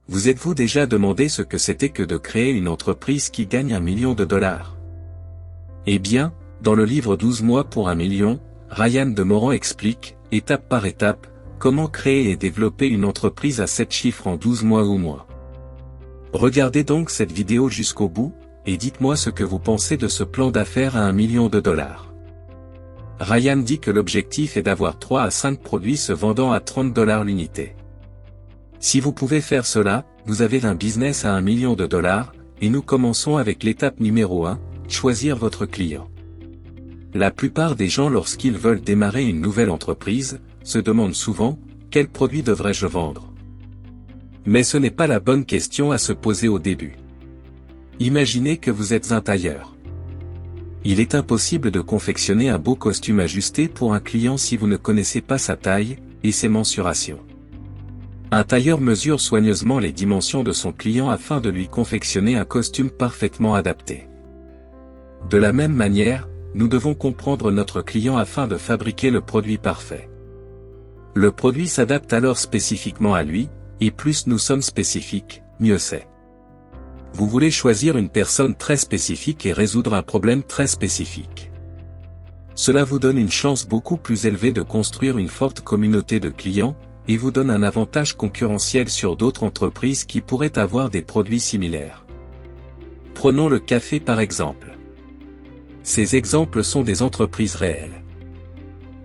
Vous êtes-vous déjà demandé ce que c'était que de créer une entreprise qui gagne $1 million? Eh bien, dans le livre 12 mois pour $1 million, Ryan de Moran explique, étape par étape, comment créer et développer une entreprise à 7 chiffres en 12 mois ou moins. Regardez donc cette vidéo jusqu'au bout, et dites-moi ce que vous pensez de ce plan d'affaires à $1 million. Ryan dit que l'objectif est d'avoir 3 à 5 produits se vendant à $30 l'unité. Si vous pouvez faire cela, vous avez un business à $1 million, et nous commençons avec l'étape numéro 1, choisir votre client. La plupart des gens lorsqu'ils veulent démarrer une nouvelle entreprise, se demandent souvent, quel produit devrais-je vendre? Mais ce n'est pas la bonne question à se poser au début. Imaginez que vous êtes un tailleur. Il est impossible de confectionner un beau costume ajusté pour un client si vous ne connaissez pas sa taille, et ses mensurations. Un tailleur mesure soigneusement les dimensions de son client afin de lui confectionner un costume parfaitement adapté. De la même manière, nous devons comprendre notre client afin de fabriquer le produit parfait. Le produit s'adapte alors spécifiquement à lui, et plus nous sommes spécifiques, mieux c'est. Vous voulez choisir une personne très spécifique et résoudre un problème très spécifique. Cela vous donne une chance beaucoup plus élevée de construire une forte communauté de clients, et vous donne un avantage concurrentiel sur d'autres entreprises qui pourraient avoir des produits similaires. Prenons le café par exemple. Ces exemples sont des entreprises réelles.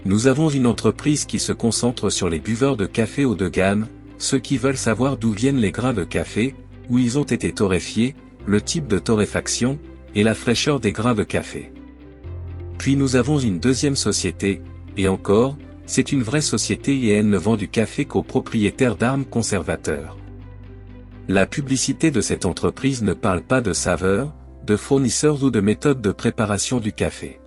Nous avons une entreprise qui se concentre sur les buveurs de café haut de gamme, ceux qui veulent savoir d'où viennent les grains de café, où ils ont été torréfiés, le type de torréfaction, et la fraîcheur des grains de café. Puis nous avons une deuxième société, et encore, c'est une vraie société et elle ne vend du café qu'aux propriétaires d'armes conservateurs. La publicité de cette entreprise ne parle pas de saveurs, de fournisseurs ou de méthodes de préparation du café.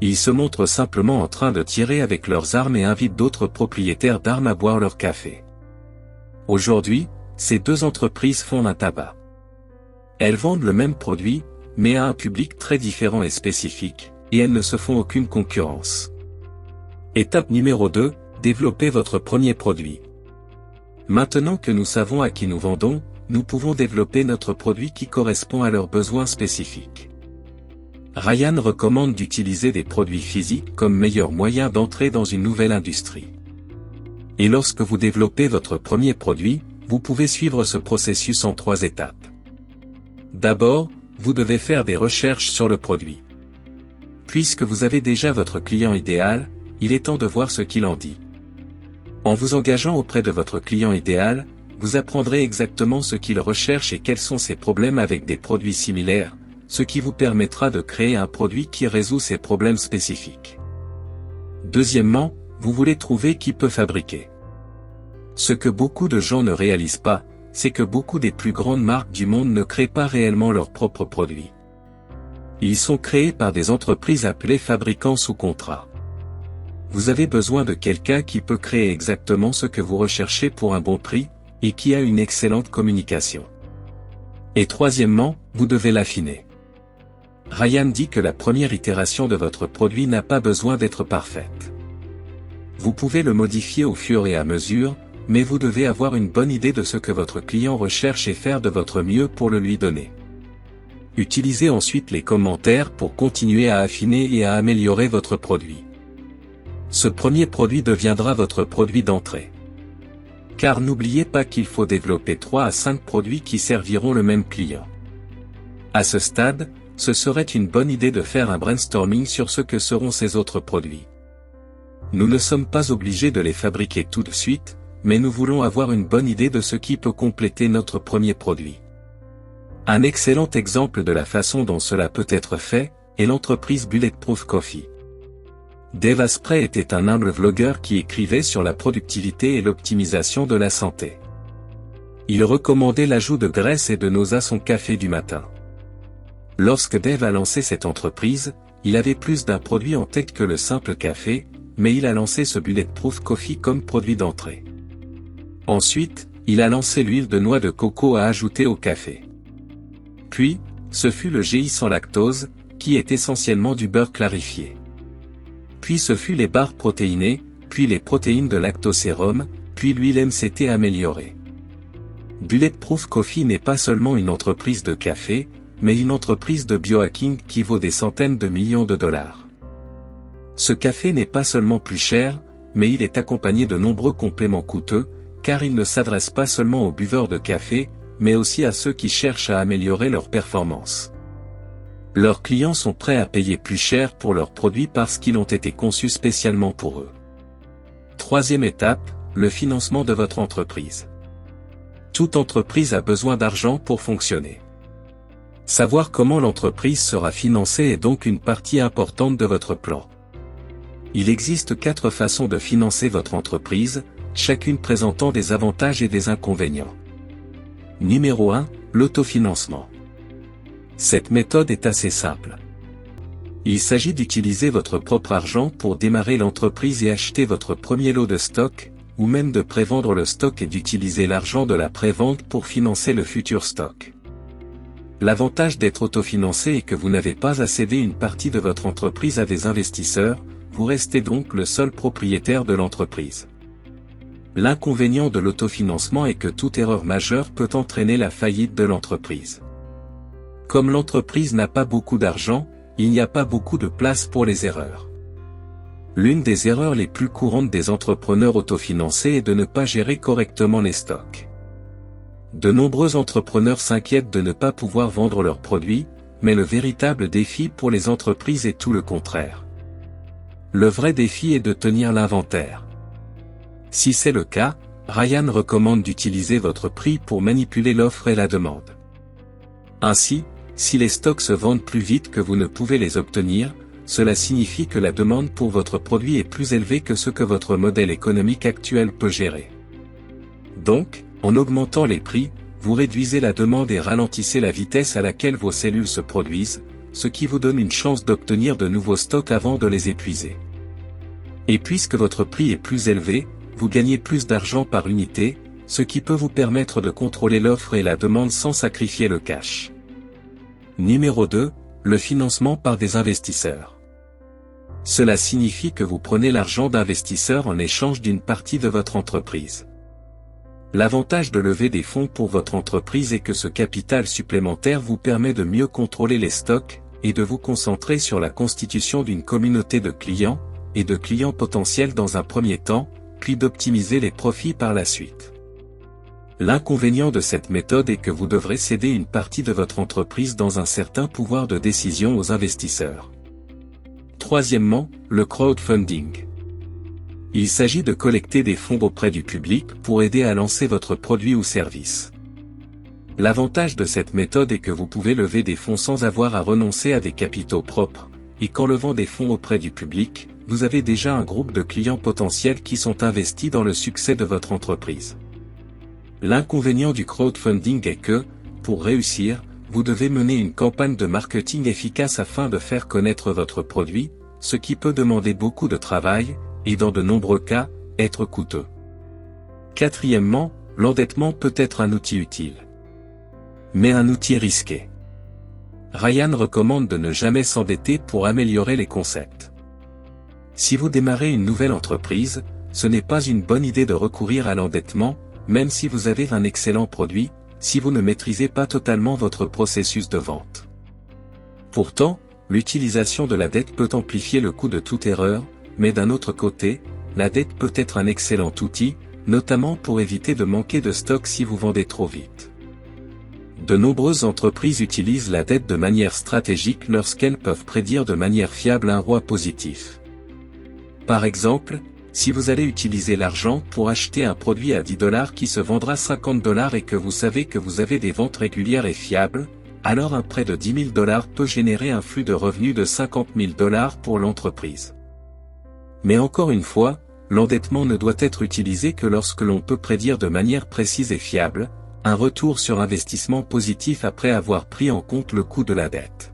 Ils se montrent simplement en train de tirer avec leurs armes et invitent d'autres propriétaires d'armes à boire leur café. Aujourd'hui, ces deux entreprises font un tabac. Elles vendent le même produit, mais à un public très différent et spécifique, et elles ne se font aucune concurrence. Étape numéro 2, développez votre premier produit. Maintenant que nous savons à qui nous vendons, nous pouvons développer notre produit qui correspond à leurs besoins spécifiques. Ryan recommande d'utiliser des produits physiques comme meilleur moyen d'entrer dans une nouvelle industrie. Et lorsque vous développez votre premier produit, vous pouvez suivre ce processus en 3 étapes. D'abord, vous devez faire des recherches sur le produit. Puisque vous avez déjà votre client idéal, il est temps de voir ce qu'il en dit. En vous engageant auprès de votre client idéal, vous apprendrez exactement ce qu'il recherche et quels sont ses problèmes avec des produits similaires, ce qui vous permettra de créer un produit qui résout ces problèmes spécifiques. Deuxièmement, vous voulez trouver qui peut fabriquer. Ce que beaucoup de gens ne réalisent pas, c'est que beaucoup des plus grandes marques du monde ne créent pas réellement leurs propres produits. Ils sont créés par des entreprises appelées fabricants sous contrat. Vous avez besoin de quelqu'un qui peut créer exactement ce que vous recherchez pour un bon prix, et qui a une excellente communication. Et troisièmement, vous devez l'affiner. Ryan dit que la première itération de votre produit n'a pas besoin d'être parfaite. Vous pouvez le modifier au fur et à mesure, mais vous devez avoir une bonne idée de ce que votre client recherche et faire de votre mieux pour le lui donner. Utilisez ensuite les commentaires pour continuer à affiner et à améliorer votre produit. Ce premier produit deviendra votre produit d'entrée. Car n'oubliez pas qu'il faut développer 3 à 5 produits qui serviront le même client. À ce stade, ce serait une bonne idée de faire un brainstorming sur ce que seront ces autres produits. Nous ne sommes pas obligés de les fabriquer tout de suite, mais nous voulons avoir une bonne idée de ce qui peut compléter notre premier produit. Un excellent exemple de la façon dont cela peut être fait, est l'entreprise Bulletproof Coffee. Dave Asprey était un humble vlogueur qui écrivait sur la productivité et l'optimisation de la santé. Il recommandait l'ajout de graisse et de noix à son café du matin. Lorsque Dave a lancé cette entreprise, il avait plus d'un produit en tête que le simple café, mais il a lancé ce Bulletproof Coffee comme produit d'entrée. Ensuite, il a lancé l'huile de noix de coco à ajouter au café. Puis, ce fut le GI sans lactose, qui est essentiellement du beurre clarifié. Puis ce fut les barres protéinées, puis les protéines de lactosérum, puis l'huile MCT améliorée. Bulletproof Coffee n'est pas seulement une entreprise de café, mais une entreprise de biohacking qui vaut des centaines de millions de dollars. Ce café n'est pas seulement plus cher, mais il est accompagné de nombreux compléments coûteux, car il ne s'adresse pas seulement aux buveurs de café, mais aussi à ceux qui cherchent à améliorer leur performance. Leurs clients sont prêts à payer plus cher pour leurs produits parce qu'ils ont été conçus spécialement pour eux. Troisième étape, le financement de votre entreprise. Toute entreprise a besoin d'argent pour fonctionner. Savoir comment l'entreprise sera financée est donc une partie importante de votre plan. Il existe 4 façons de financer votre entreprise, chacune présentant des avantages et des inconvénients. Numéro 1, l'autofinancement. Cette méthode est assez simple. Il s'agit d'utiliser votre propre argent pour démarrer l'entreprise et acheter votre premier lot de stock, ou même de prévendre le stock et d'utiliser l'argent de la prévente pour financer le futur stock. L'avantage d'être autofinancé est que vous n'avez pas à céder une partie de votre entreprise à des investisseurs, vous restez donc le seul propriétaire de l'entreprise. L'inconvénient de l'autofinancement est que toute erreur majeure peut entraîner la faillite de l'entreprise. Comme l'entreprise n'a pas beaucoup d'argent, il n'y a pas beaucoup de place pour les erreurs. L'une des erreurs les plus courantes des entrepreneurs autofinancés est de ne pas gérer correctement les stocks. De nombreux entrepreneurs s'inquiètent de ne pas pouvoir vendre leurs produits, mais le véritable défi pour les entreprises est tout le contraire. Le vrai défi est de tenir l'inventaire. Si c'est le cas, Ryan recommande d'utiliser votre prix pour manipuler l'offre et la demande. Ainsi, si les stocks se vendent plus vite que vous ne pouvez les obtenir, cela signifie que la demande pour votre produit est plus élevée que ce que votre modèle économique actuel peut gérer. Donc, en augmentant les prix, vous réduisez la demande et ralentissez la vitesse à laquelle vos cellules se produisent, ce qui vous donne une chance d'obtenir de nouveaux stocks avant de les épuiser. Et puisque votre prix est plus élevé, vous gagnez plus d'argent par unité, ce qui peut vous permettre de contrôler l'offre et la demande sans sacrifier le cash. Numéro 2, le financement par des investisseurs. Cela signifie que vous prenez l'argent d'investisseurs en échange d'une partie de votre entreprise. L'avantage de lever des fonds pour votre entreprise est que ce capital supplémentaire vous permet de mieux contrôler les stocks, et de vous concentrer sur la constitution d'une communauté de clients, et de clients potentiels dans un premier temps, puis d'optimiser les profits par la suite. L'inconvénient de cette méthode est que vous devrez céder une partie de votre entreprise dans un certain pouvoir de décision aux investisseurs. Troisièmement, le crowdfunding. Il s'agit de collecter des fonds auprès du public pour aider à lancer votre produit ou service. L'avantage de cette méthode est que vous pouvez lever des fonds sans avoir à renoncer à des capitaux propres, et qu'en levant des fonds auprès du public, vous avez déjà un groupe de clients potentiels qui sont investis dans le succès de votre entreprise. L'inconvénient du crowdfunding est que, pour réussir, vous devez mener une campagne de marketing efficace afin de faire connaître votre produit, ce qui peut demander beaucoup de travail, et dans de nombreux cas, être coûteux. Quatrièmement, l'endettement peut être un outil utile. Mais un outil risqué. Ryan recommande de ne jamais s'endetter pour améliorer les concepts. Si vous démarrez une nouvelle entreprise, ce n'est pas une bonne idée de recourir à l'endettement, même si vous avez un excellent produit, si vous ne maîtrisez pas totalement votre processus de vente. Pourtant, l'utilisation de la dette peut amplifier le coût de toute erreur, mais d'un autre côté, la dette peut être un excellent outil, notamment pour éviter de manquer de stock si vous vendez trop vite. De nombreuses entreprises utilisent la dette de manière stratégique lorsqu'elles peuvent prédire de manière fiable un ROI positif. Par exemple, si vous allez utiliser l'argent pour acheter un produit à $10 qui se vendra $50 et que vous savez que vous avez des ventes régulières et fiables, alors un prêt de $10 000 peut générer un flux de revenus de $50 000 pour l'entreprise. Mais encore une fois, l'endettement ne doit être utilisé que lorsque l'on peut prédire de manière précise et fiable, un retour sur investissement positif après avoir pris en compte le coût de la dette.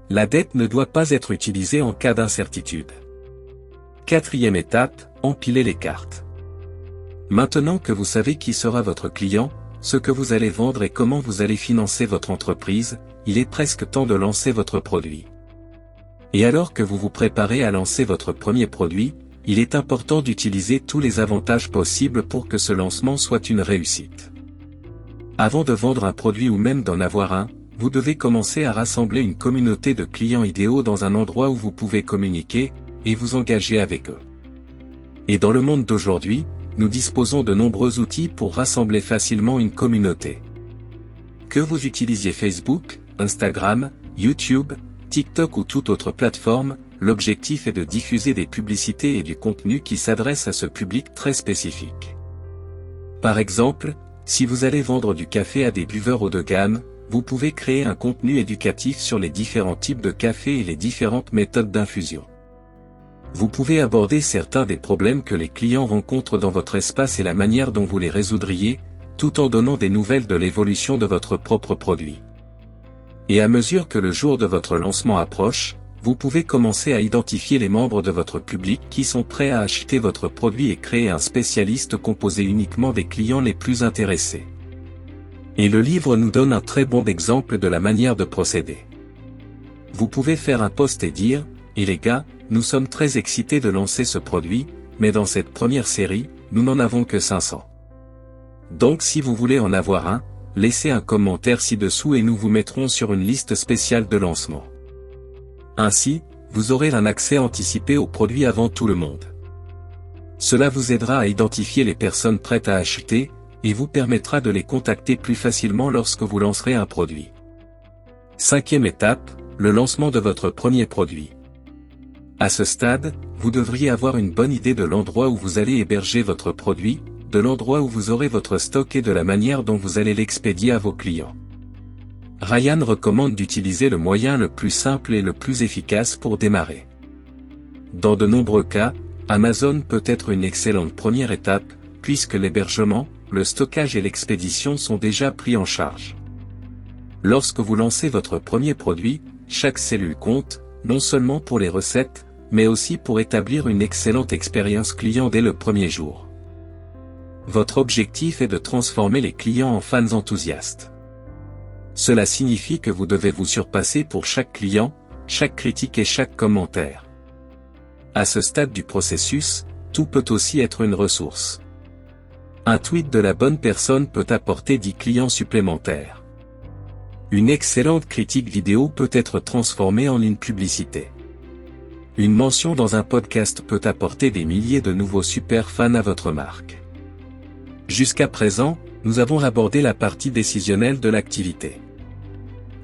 La dette ne doit pas être utilisée en cas d'incertitude. Quatrième étape, empiler les cartes. Maintenant que vous savez qui sera votre client, ce que vous allez vendre et comment vous allez financer votre entreprise, il est presque temps de lancer votre produit. Et alors que vous vous préparez à lancer votre premier produit, il est important d'utiliser tous les avantages possibles pour que ce lancement soit une réussite. Avant de vendre un produit ou même d'en avoir un, vous devez commencer à rassembler une communauté de clients idéaux dans un endroit où vous pouvez communiquer, et vous engager avec eux. Et dans le monde d'aujourd'hui, nous disposons de nombreux outils pour rassembler facilement une communauté. Que vous utilisiez Facebook, Instagram, YouTube, TikTok ou toute autre plateforme, l'objectif est de diffuser des publicités et du contenu qui s'adresse à ce public très spécifique. Par exemple, si vous allez vendre du café à des buveurs haut de gamme, vous pouvez créer un contenu éducatif sur les différents types de café et les différentes méthodes d'infusion. Vous pouvez aborder certains des problèmes que les clients rencontrent dans votre espace et la manière dont vous les résoudriez, tout en donnant des nouvelles de l'évolution de votre propre produit. Et à mesure que le jour de votre lancement approche, vous pouvez commencer à identifier les membres de votre public qui sont prêts à acheter votre produit et créer un spécialiste composé uniquement des clients les plus intéressés. Et le livre nous donne un très bon exemple de la manière de procéder. Vous pouvez faire un post et dire « Et les gars, nous sommes très excités de lancer ce produit, mais dans cette première série, nous n'en avons que 500. Donc si vous voulez en avoir un, laissez un commentaire ci-dessous et nous vous mettrons sur une liste spéciale de lancement. » Ainsi, vous aurez un accès anticipé au produit avant tout le monde. Cela vous aidera à identifier les personnes prêtes à acheter, et vous permettra de les contacter plus facilement lorsque vous lancerez un produit. 5e étape, le lancement de votre premier produit. À ce stade, vous devriez avoir une bonne idée de l'endroit où vous allez héberger votre produit, de l'endroit où vous aurez votre stock et de la manière dont vous allez l'expédier à vos clients. Ryan recommande d'utiliser le moyen le plus simple et le plus efficace pour démarrer. Dans de nombreux cas, Amazon peut être une excellente première étape, puisque l'hébergement, le stockage et l'expédition sont déjà pris en charge. Lorsque vous lancez votre premier produit, chaque cellule compte, non seulement pour les recettes, mais aussi pour établir une excellente expérience client dès le premier jour. Votre objectif est de transformer les clients en fans enthousiastes. Cela signifie que vous devez vous surpasser pour chaque client, chaque critique et chaque commentaire. À ce stade du processus, tout peut aussi être une ressource. Un tweet de la bonne personne peut apporter 10 clients supplémentaires. Une excellente critique vidéo peut être transformée en une publicité. Une mention dans un podcast peut apporter des milliers de nouveaux super fans à votre marque. Jusqu'à présent, nous avons abordé la partie décisionnelle de l'activité.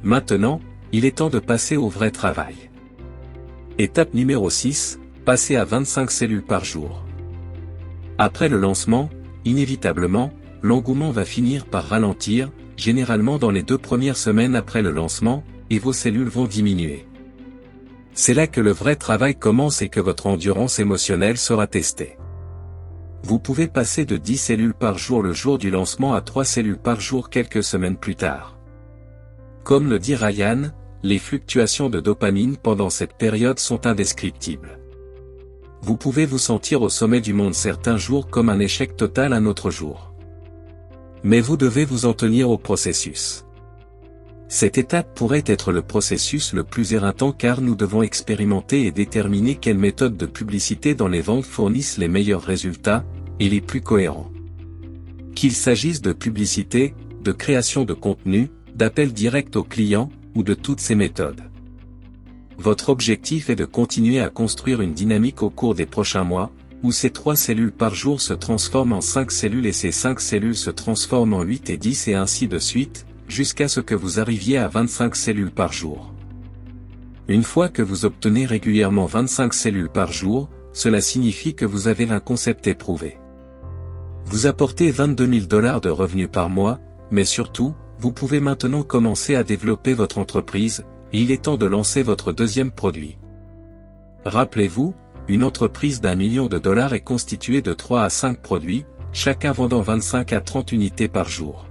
Maintenant, il est temps de passer au vrai travail. Étape numéro 6, passer à 25 cellules par jour. Après le lancement, inévitablement, l'engouement va finir par ralentir, généralement dans les 2 premières semaines après le lancement, et vos cellules vont diminuer. C'est là que le vrai travail commence et que votre endurance émotionnelle sera testée. Vous pouvez passer de 10 cellules par jour le jour du lancement à 3 cellules par jour quelques semaines plus tard. Comme le dit Ryan, les fluctuations de dopamine pendant cette période sont indescriptibles. Vous pouvez vous sentir au sommet du monde certains jours comme un échec total un autre jour. Mais vous devez vous en tenir au processus. Cette étape pourrait être le processus le plus éreintant car nous devons expérimenter et déterminer quelles méthodes de publicité dans les ventes fournissent les meilleurs résultats, et les plus cohérents. Qu'il s'agisse de publicité, de création de contenu, d'appel direct aux clients, ou de toutes ces méthodes. Votre objectif est de continuer à construire une dynamique au cours des prochains mois, où ces 3 cellules par jour se transforment en 5 cellules et ces 5 cellules se transforment en 8 et 10 et ainsi de suite, jusqu'à ce que vous arriviez à 25 cellules par jour. Une fois que vous obtenez régulièrement 25 cellules par jour, cela signifie que vous avez un concept éprouvé. Vous apportez $22 000 de revenus par mois, mais surtout, vous pouvez maintenant commencer à développer votre entreprise, et il est temps de lancer votre deuxième produit. Rappelez-vous, une entreprise d'1 million de dollars est constituée de 3 à 5 produits, chacun vendant 25 à 30 unités par jour.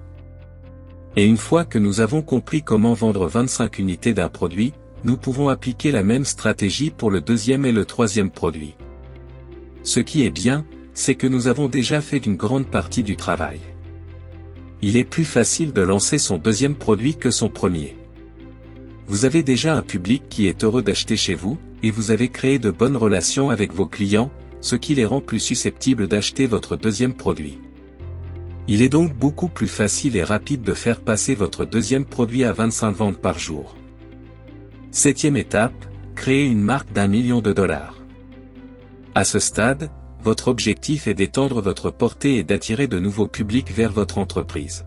Et une fois que nous avons compris comment vendre 25 unités d'un produit, nous pouvons appliquer la même stratégie pour le deuxième et le troisième produit. Ce qui est bien, c'est que nous avons déjà fait une grande partie du travail. Il est plus facile de lancer son deuxième produit que son premier. Vous avez déjà un public qui est heureux d'acheter chez vous, et vous avez créé de bonnes relations avec vos clients, ce qui les rend plus susceptibles d'acheter votre deuxième produit. Il est donc beaucoup plus facile et rapide de faire passer votre deuxième produit à 25 ventes par jour. 7e étape, créer une marque d'1 million de dollars. À ce stade, votre objectif est d'étendre votre portée et d'attirer de nouveaux publics vers votre entreprise.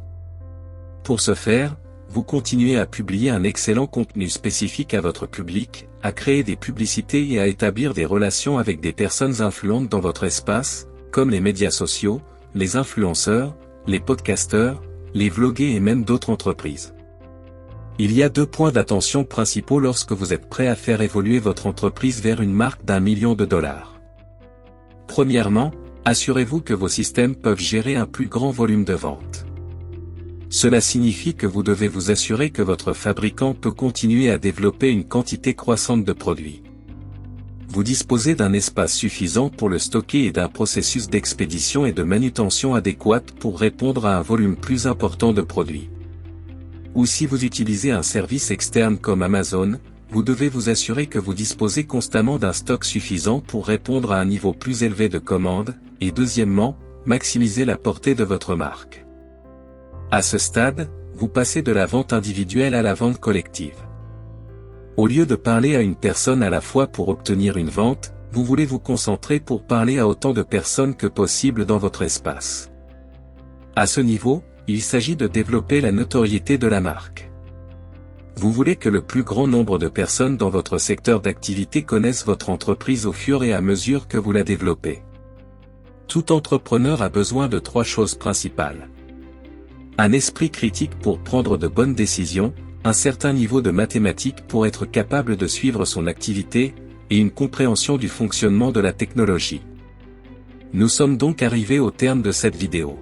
Pour ce faire, vous continuez à publier un excellent contenu spécifique à votre public, à créer des publicités et à établir des relations avec des personnes influentes dans votre espace, comme les médias sociaux, les influenceurs, les podcasteurs, les vlogueurs et même d'autres entreprises. Il y a 2 points d'attention principaux lorsque vous êtes prêt à faire évoluer votre entreprise vers une marque d'1 million de dollars. Premièrement, assurez-vous que vos systèmes peuvent gérer un plus grand volume de ventes. Cela signifie que vous devez vous assurer que votre fabricant peut continuer à développer une quantité croissante de produits. Vous disposez d'un espace suffisant pour le stocker et d'un processus d'expédition et de manutention adéquat pour répondre à un volume plus important de produits. Ou si vous utilisez un service externe comme Amazon, vous devez vous assurer que vous disposez constamment d'un stock suffisant pour répondre à un niveau plus élevé de commandes, et deuxièmement, maximiser la portée de votre marque. À ce stade, vous passez de la vente individuelle à la vente collective. Au lieu de parler à une personne à la fois pour obtenir une vente, vous voulez vous concentrer pour parler à autant de personnes que possible dans votre espace. À ce niveau, il s'agit de développer la notoriété de la marque. Vous voulez que le plus grand nombre de personnes dans votre secteur d'activité connaissent votre entreprise au fur et à mesure que vous la développez. Tout entrepreneur a besoin de 3 choses principales. Un esprit critique pour prendre de bonnes décisions, un certain niveau de mathématiques pour être capable de suivre son activité, et une compréhension du fonctionnement de la technologie. Nous sommes donc arrivés au terme de cette vidéo.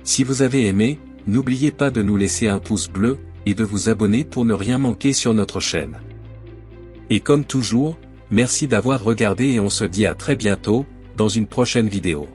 Si vous avez aimé, n'oubliez pas de nous laisser un pouce bleu, et de vous abonner pour ne rien manquer sur notre chaîne. Et comme toujours, merci d'avoir regardé et on se dit à très bientôt, dans une prochaine vidéo.